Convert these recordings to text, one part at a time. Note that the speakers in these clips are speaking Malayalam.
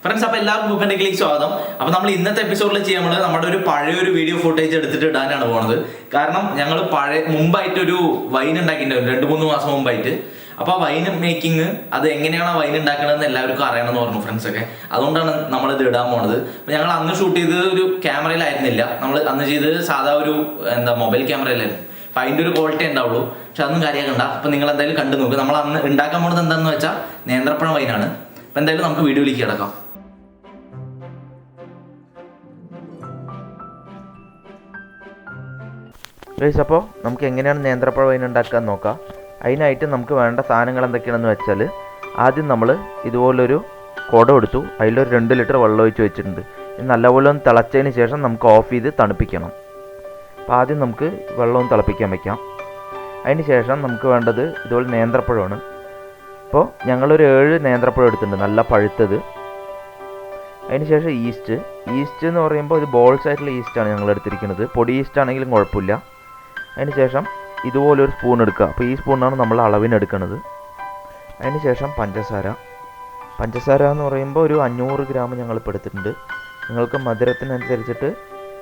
ഫ്രണ്ട്സ്, അപ്പോൾ എല്ലാവർക്കും കുക്കൻഡിലേക്ക് സ്വാഗതം. അപ്പോൾ നമ്മൾ ഇന്നത്തെ എപ്പിസോഡിൽ ചെയ്യാൻ പോകുന്നത് നമ്മുടെ ഒരു പഴയൊരു വീഡിയോ ഫുട്ടേജ് എടുത്തിട്ട് ഇടാനാണ് പോകുന്നത്. കാരണം ഞങ്ങൾ മുമ്പായിട്ടൊരു വൈൻ ഉണ്ടാക്കിയിട്ടുണ്ടായിരുന്നു 2-3 മാസം മുമ്പായിട്ട്. അപ്പോൾ ആ വൈൻ മേക്കിംഗ്, അത് എങ്ങനെയാണ് ആ വൈൻ ഉണ്ടാക്കണമെന്ന് എല്ലാവർക്കും അറിയണമെന്ന് പറഞ്ഞു ഫ്രണ്ട്സൊക്കെ. അതുകൊണ്ടാണ് നമ്മളിത് ഇടാൻ പോണത്. അപ്പോൾ ഞങ്ങൾ അന്ന് ഷൂട്ട് ചെയ്തത് ഒരു ക്യാമറയിലായിരുന്നില്ല, നമ്മൾ അന്ന് ചെയ്തത് സാധാ ഒരു മൊബൈൽ ക്യാമറയിലായിരുന്നു. അപ്പം അതിൻ്റെ ഒരു ക്വാളിറ്റി ഉണ്ടാവുള്ളൂ. പക്ഷെ അതൊന്നും കാര്യമാക്കണ്ട. അപ്പം നിങ്ങൾ എന്തായാലും കണ്ടു നോക്കുക. നമ്മൾ അന്ന് ഉണ്ടാക്കാൻ പോകുന്നത് എന്താണെന്ന് വെച്ചാൽ നേന്ത്രപ്പഴം വൈനാണ്. അപ്പം എന്തായാലും നമുക്ക് വീഡിയോയിലേക്ക് കിടക്കാം. അപ്പോൾ നമുക്ക് എങ്ങനെയാണ് നേന്ത്രപ്പഴ വൈൻ ഉണ്ടാക്കാൻ നോക്കാം. അതിനായിട്ട് നമുക്ക് വേണ്ട സാധനങ്ങൾ എന്തൊക്കെയാണെന്ന് വെച്ചാൽ, ആദ്യം നമ്മൾ ഇതുപോലൊരു കുടം എടുത്തു, അതിലൊരു 2 ലിറ്റർ വെള്ളം ഒഴിച്ച് വെച്ചിട്ടുണ്ട്. ഇത് നല്ലപോലെ ഒന്ന് തിളച്ചതിന് ശേഷം നമുക്ക് ഓഫ് ചെയ്ത് തണുപ്പിക്കണം. അപ്പോൾ ആദ്യം നമുക്ക് വെള്ളവും തിളപ്പിക്കാൻ വയ്ക്കാം. അതിന് ശേഷം നമുക്ക് വേണ്ടത് ഇതുപോലെ നേന്ത്രപ്പഴമാണ്. അപ്പോൾ ഞങ്ങളൊരു 7 നേന്ത്രപ്പഴം എടുത്തിട്ടുണ്ട്, നല്ല പഴുത്തത്. അതിന് ശേഷം ഈസ്റ്റ് എന്ന് പറയുമ്പോൾ ഇത് ബോൾസ് ആയിട്ടുള്ള ഈസ്റ്റാണ് ഞങ്ങൾ എടുത്തിരിക്കുന്നത്. പൊടി ഈസ്റ്റ് ആണെങ്കിലും കുഴപ്പമില്ല. അതിന് ശേഷം ഇതുപോലൊരു സ്പൂൺ എടുക്കുക. അപ്പോൾ ഈ സ്പൂണാണ് നമ്മൾ അളവിനെടുക്കുന്നത്. അതിന് ശേഷം പഞ്ചസാര എന്ന് പറയുമ്പോൾ ഒരു 500 ഗ്രാം ഞങ്ങളിപ്പോൾ എടുത്തിട്ടുണ്ട്. നിങ്ങൾക്ക് മധുരത്തിനനുസരിച്ചിട്ട്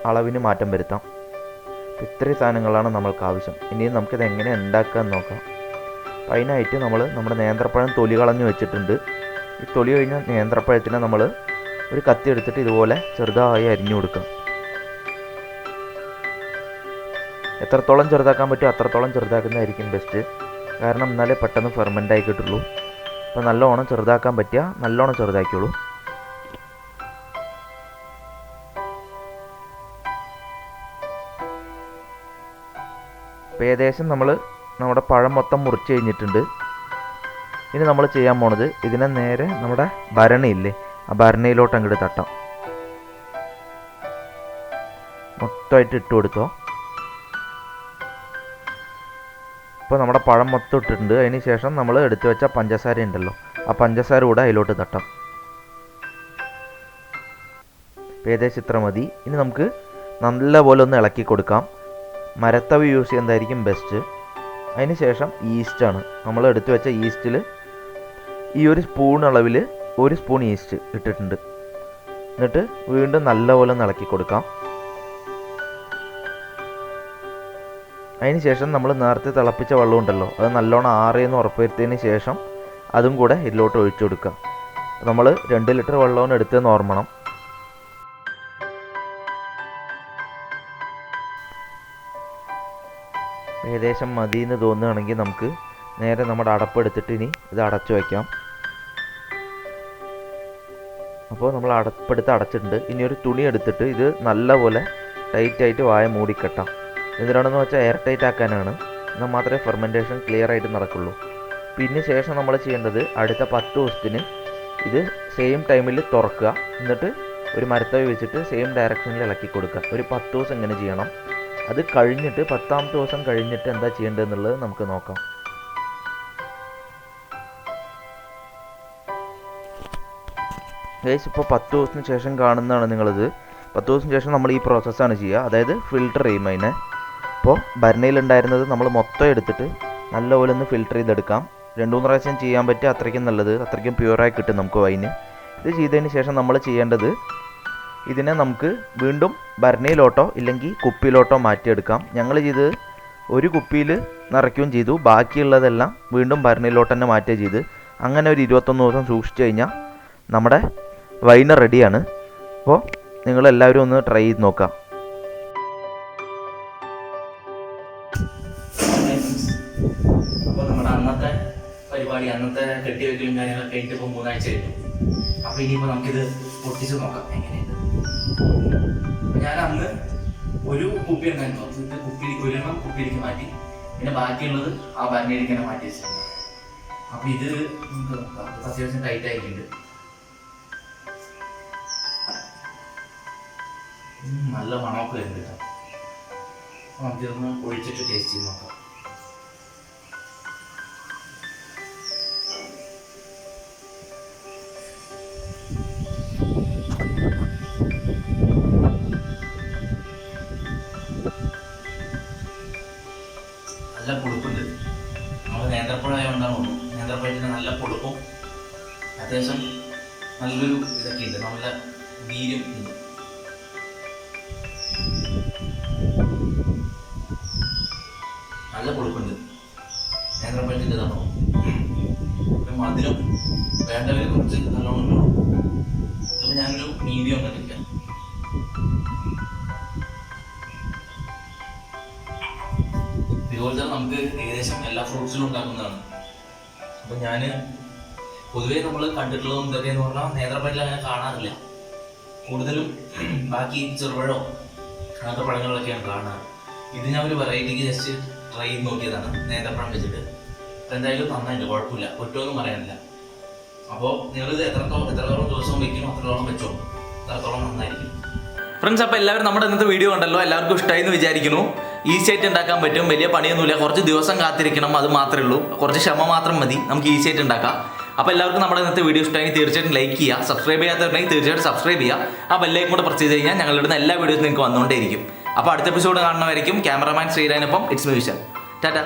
അളവിന് മാറ്റം വരുത്താം. ഇത്രയും സാധനങ്ങളാണ് നമ്മൾക്ക് ആവശ്യം. ഇനി നമുക്കിത് എങ്ങനെ ഉണ്ടാക്കാമെന്ന് നോക്കാം. അപ്പോൾ അതിനായിട്ട് നമ്മുടെ നേന്ത്രപ്പഴം തൊലി കളഞ്ഞ് വെച്ചിട്ടുണ്ട്. ഈ തൊലി കഴിഞ്ഞ നേന്ത്രപ്പഴത്തിനെ നമ്മൾ ഒരു കത്തി എടുത്തിട്ട് ഇതുപോലെ ചെറുതായി അരിഞ്ഞു കൊടുക്കാം. എത്രത്തോളം ചെറുതാക്കാൻ പറ്റുമോ അത്രത്തോളം ചെറുതാക്കുന്നതായിരിക്കും ബെസ്റ്റ്. കാരണം എന്നാലേ പെട്ടെന്ന് ഫെർമെൻ്റ് ആയി കിട്ടുള്ളൂ. അപ്പോൾ നല്ലോണം ചെറുതാക്കാൻ പറ്റിയാൽ നല്ലോണം ചെറുതാക്കിയോളൂ. അപ്പോൾ ഏകദേശം നമ്മുടെ പഴം മൊത്തം മുറിച്ച് കഴിഞ്ഞിട്ടുണ്ട്. ഇനി നമ്മൾ ചെയ്യാൻ പോണത്, ഇതിനെ നേരെ നമ്മുടെ ഭരണിയില്ലേ, ആ ഭരണിയിലോട്ട് അങ്ങോട്ട് തട്ടാം. മൊത്തമായിട്ട് ഇട്ട് കൊടുത്തോ. ഇപ്പോൾ നമ്മുടെ പഴം മൊത്തം ഇട്ടിട്ടുണ്ട്. അതിന് ശേഷം നമ്മൾ എടുത്തു വെച്ച പഞ്ചസാര ഉണ്ടല്ലോ, ആ പഞ്ചസാര കൂടെ അതിലോട്ട് തട്ടാം. ഏകദേശം ഇത്ര മതി. ഇനി നമുക്ക് നല്ലപോലെ ഒന്ന് ഇളക്കി കൊടുക്കാം. മരത്തവി യൂസ് ചെയ്യുന്നതായിരിക്കും ബെസ്റ്റ്. അതിന് ശേഷം ഈസ്റ്റാണ്, നമ്മൾ എടുത്തു വെച്ച ഈസ്റ്റിൽ ഈ ഒരു സ്പൂൺ അളവിൽ 1 സ്പൂൺ ഈസ്റ്റ് ഇട്ടിട്ടുണ്ട്. എന്നിട്ട് വീണ്ടും നല്ലപോലെ ഒന്ന് ഇളക്കി കൊടുക്കാം. അതിന് ശേഷം നമ്മൾ നേരത്തെ തിളപ്പിച്ച വെള്ളം ഉണ്ടല്ലോ, അത് നല്ലോണം ആറിയെന്ന് ഉറപ്പുവരുത്തിയതിന് ശേഷം അതും കൂടെ ഇതിലോട്ട് ഒഴിച്ചു കൊടുക്കുക. നമ്മൾ 2 ലിറ്റർ വെള്ളമാണ് എടുത്തതെന്ന് ഓർമ്മണം. ഏകദേശം മതി എന്ന് തോന്നുകയാണെങ്കിൽ നമുക്ക് നേരെ നമ്മുടെ അടപ്പെടുത്തിട്ട് ഇനി ഇത് അടച്ചു വയ്ക്കാം. അപ്പോൾ നമ്മൾ അടപ്പെടുത്ത് അടച്ചിട്ടുണ്ട്. ഇനി ഒരു തുണി എടുത്തിട്ട് ഇത് നല്ലപോലെ ടൈറ്റായിട്ട് വായ മൂടിക്കെട്ടാം. എന്തിനാണെന്ന് വെച്ചാൽ എയർ ടൈറ്റ് ആക്കാനാണ്. എന്നാൽ മാത്രമേ ഫെർമെൻറ്റേഷൻ ക്ലിയർ ആയിട്ട് നടക്കുള്ളൂ. പിന്നെ ശേഷം നമ്മൾ ചെയ്യേണ്ടത് അടുത്ത 10 ദിവസത്തിന് ഇത് സെയിം ടൈമിൽ തുറക്കുക. എന്നിട്ട് ഒരു മരത്തവി വെച്ചിട്ട് സെയിം ഡയറക്ഷനിൽ ഇളക്കി കൊടുക്കുക. ഒരു 10 ദിവസം ഇങ്ങനെ ചെയ്യണം. അത് കഴിഞ്ഞിട്ട് 10ാമത്തെ ദിവസം കഴിഞ്ഞിട്ട് എന്താ ചെയ്യേണ്ടതെന്നുള്ളത് നമുക്ക് നോക്കാം. ഗൈസ്, ഇപ്പോൾ 10 ദിവസത്തിന് ശേഷം കാണുന്നതാണ് നിങ്ങളിത്. 10 ദിവസത്തിന് ശേഷം നമ്മൾ ഈ പ്രോസസ്സാണ് ചെയ്യുക. അതായത് ഫിൽട്ടർ ചെയ്യും അതിനെ. അപ്പോൾ ഭരണിയിലുണ്ടായിരുന്നത് നമ്മൾ മൊത്തം എടുത്തിട്ട് നല്ലപോലെ ഒന്ന് ഫിൽട്ടർ ചെയ്തെടുക്കാം. 2-3 പ്രാവശ്യം ചെയ്യാൻ പറ്റുക അത്രയ്ക്കും നല്ലത്. അത്രയ്ക്കും പ്യുവറായി കിട്ടും നമുക്ക് വൈന്. ഇത് ചെയ്തതിന് ശേഷം നമ്മൾ ചെയ്യേണ്ടത്, ഇതിനെ നമുക്ക് വീണ്ടും ഭരണിയിലോട്ടോ ഇല്ലെങ്കിൽ കുപ്പിയിലോട്ടോ മാറ്റിയെടുക്കാം. ഞങ്ങൾ ചെയ്തത് ഒരു കുപ്പിയിൽ നിറയ്ക്കുകയും ചെയ്തു, ബാക്കിയുള്ളതെല്ലാം വീണ്ടും ഭരണിയിലോട്ട് തന്നെ മാറ്റുക ചെയ്ത്. അങ്ങനെ ഒരു 21 ദിവസം സൂക്ഷിച്ചു കഴിഞ്ഞാൽ നമ്മുടെ വൈന് റെഡിയാണ്. അപ്പോൾ നിങ്ങളെല്ലാവരും ഒന്ന് ട്രൈ ചെയ്ത് നോക്കാം. അപ്പോൾ നമ്മുടെ അന്നത്തെ പരിപാടി, അന്നത്തെ കെട്ടിവെക്കലും കാര്യങ്ങളൊക്കെ കഴിഞ്ഞിട്ട് ഇപ്പോൾ 3 ആഴ്ച കഴിഞ്ഞു. അപ്പോൾ ഇനിയിപ്പോൾ നമുക്കിത് പൊട്ടിച്ച് നോക്കാം എങ്ങനെയാണ്. ഞാൻ അന്ന് ഒരു കുപ്പി ഉണ്ടായിരുന്നു, ഇത് ഒരെണ്ണം കുപ്പിയിലേക്ക് മാറ്റി, പിന്നെ ബാക്കിയുള്ളത് ആ ഭരണിയിലേക്ക് തന്നെ മാറ്റി വെച്ചിട്ടുണ്ട്. അപ്പോൾ ഇത് നമുക്ക് നോക്കാം. അത്യാവശ്യം ടൈറ്റ് ആയിട്ടുണ്ട്. നല്ല മണമൊക്കെ വരുന്നുണ്ട് കേട്ടോ. അപ്പോൾ നമുക്കിതൊന്ന് ഒഴിച്ചിട്ട് ടേസ്റ്റ് ചെയ്ത് നോക്കാം. നല്ല പുളിപ്പുണ്ട്. നമ്മൾ നേന്ത്രപ്പഴമായതുകൊണ്ടാണ് നേന്ത്രപ്പഴത്തിന് നല്ല പുളിപ്പും അത്യാവശ്യം നല്ലൊരു ഇതൊക്കെ ഒക്കെ ഉണ്ട്, നല്ല വീര്യം ഉണ്ട്. നല്ല കൊഴുപ്പുണ്ട്. നേന്ത്രപ്പഴത്തിൻ്റെ ഇതാണോ മധുരം വേണ്ടവരെ കുറച്ച് നല്ലോണം ഉണ്ടോ. അപ്പൊ ഞാനൊരു മീഡിയം കണ്ടിരിക്കാം. ഇതുപോലെ തന്നെ നമുക്ക് ഏകദേശം എല്ലാ ഫ്രൂട്ട്സിലും ഉണ്ടാക്കുന്നതാണ്. അപ്പൊ ഞാൻ പൊതുവേ നമ്മൾ കണ്ടിട്ടുള്ളതും ഇതൊക്കെ എന്ന് പറഞ്ഞാൽ നേന്ത്രപ്പഴത്തിൽ അങ്ങനെ കാണാറില്ല. കൂടുതലും ബാക്കി ചെറുപഴമോ അങ്ങനത്തെ പഴങ്ങളിലൊക്കെയാണ് കാണാറ്. ഇത് ഞാൻ ഒരു വെറൈറ്റിക്ക് ജസ്റ്റ് ട്രൈ ചെയ്ത് നോക്കിയതാണ് നേന്ത്രപ്പഴം വെച്ചിട്ട്. അപ്പം എന്തായാലും നന്നായിട്ട് കുഴപ്പമില്ല, ഒറ്റൊന്നും പറയാനില്ല. അപ്പോൾ നിങ്ങളിത് എത്രത്തോളം ദിവസവും വെക്കും അത്രത്തോളം വെച്ചോ, അത്രത്തോളം നന്നായിരിക്കും. ഫ്രണ്ട്സ്, അപ്പോൾ എല്ലാവരും നമ്മുടെ ഇന്നത്തെ വീഡിയോ കണ്ടല്ലോ, എല്ലാവർക്കും ഇഷ്ടമായി എന്ന് വിചാരിക്കുന്നു. ഈസി ആയിട്ട് ഉണ്ടാക്കാൻ പറ്റും, വലിയ പണിയൊന്നുമില്ല, കുറച്ച് ദിവസം കാത്തിരിക്കണം, അത് മാത്രമേ ഉള്ളൂ. കുറച്ച് ക്ഷമ മാത്രം മതി, നമുക്ക് ഈസി ആയിട്ട് ഉണ്ടാക്കാം. അപ്പോൾ എല്ലാവർക്കും നമ്മുടെ ഇന്നത്തെ വീഡിയോ ഇഷ്ടമായി തീർച്ചയായിട്ടും ലൈക്ക് ചെയ്യുക. സബ്സ്ക്രൈബ് ചെയ്യാത്തവരുണ്ടെങ്കിൽ തീർച്ചയായിട്ടും സബ്സ്ക്രൈബ് ചെയ്യുക. ആ ബെല്ലൈക്കൺ കൂടെ പ്രസ് ചെയ്ത് കഴിഞ്ഞാൽ ഞങ്ങളുടെ എല്ലാ വീഡിയോസും നിങ്ങൾക്ക് വന്നുകൊണ്ടേയിരിക്കും. അപ്പോൾ അടുത്ത എപ്പിസോഡ് കാണുന്നവരായിരിക്കും. ക്യാമറമാൻ ശ്രീരാനൊപ്പം ഇറ്റ്സ് മീ വിശാൽ. ടാറ്റ.